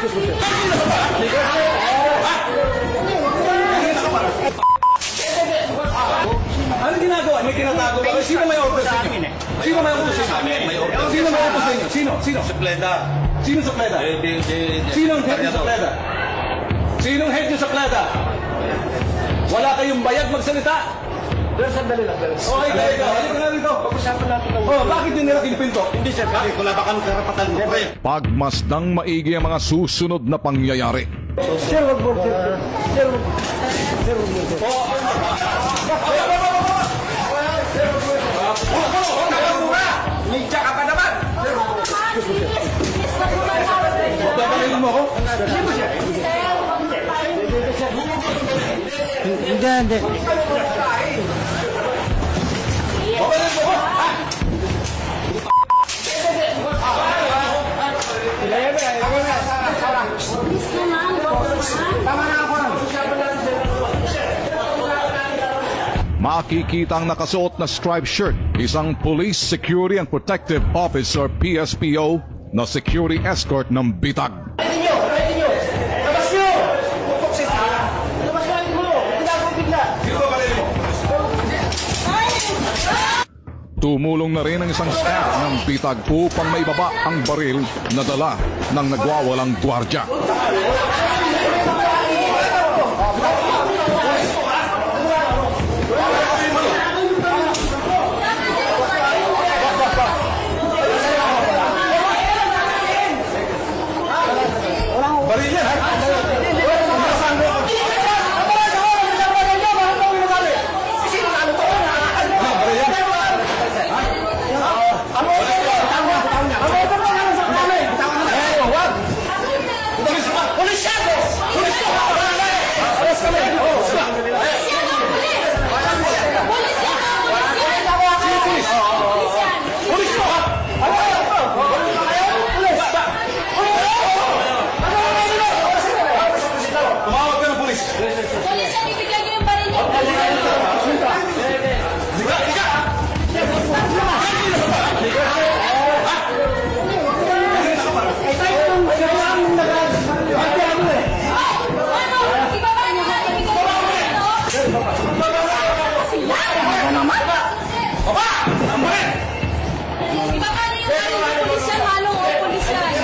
Ano ginagawa? May tinatago ba? Sino may order sa amin eh? Sino may order sa amin? Sino may order sa inyo? Sino? Supleta. Sino supleta? Sinong head ng supleta? Sinong head ng supleta? Wala kayong bayad magsalita? Pero sandali lang. Okay, halika nga rito. Pag-usapan natin ng... Oh, bakit din nila kinipinto? Hindi sir, bakit? Wala ba kang karapatan mo? Pagmasdang maigi ang mga susunod na pangyayari. Sir, wag mo. Sir, wag mo. Ninja ka pa naman! Babalinin mo ako? Hindi. Babalinin mo ako! Makikitang nakasuot na striped shirt, isang Police Security and Protective Officer PSPO na security escort ng Bitag. Labas nyo! Labas natin mo! Ginagawa bigla! Sino babalinin mo? Tumulong na rin ang isang staff ng Bitag upang maibaba ang baril na dala ng nagwawalang gwardya. Baril yan, ha? Tumawag ka ng pulis. Polis, ibigay niyo yung baril niyo. Ano? Ibaba niyo na, ibigay niyo yung baril, no? Sila? Baba! Ambuhin! Ibaba niyo yung baril niyo, polis yan, halong o polis yan.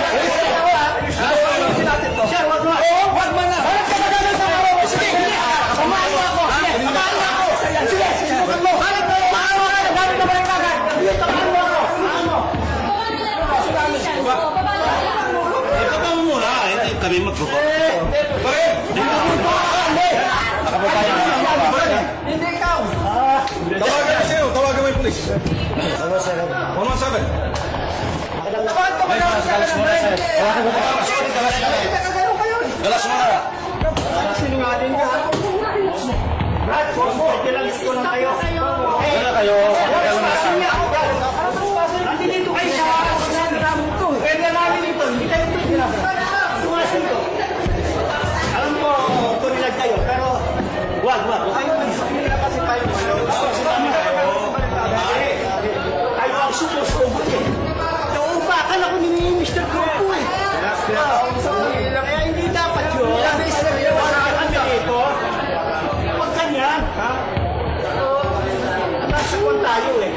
Sir, wag mo! Wag man na! Bakit ka magagal sa araw? Sige! Tamaan mo ako! Tamaan mo ako! Sige! Subukan mo! Bakit mo? Tamaan mo ako! Gamit na ba yung kagad? Tamaan mo ako! Tamaan mo! Baba niyo na yung polis yan. Baba niyo na. Ito mo muna! Hindi kami magbubo. Baril! Hindi ikaw! Tawagan ka sa'yo. Tawagan mo yung pulis. 117. Bakit ka magagal sa araw? Galas mo na. Sinungaling ka! Brad, kailangan ko lang kayo. Wala kayo. Hindi dito kayo sa reklamo to. Pwede namin ito. Hindi kayo pwede na. Sumasin ko. Alam ko, tunilag kayo. Pero, wag. Kayo mag-isipin na kasi tayo. Kayo ang supos-ubot eh. Nauupakan ako ni Mr. Cropo eh. Kaya hindi dapat yun. Kami dito. Huwag ganyan. Nasuwan tayo eh.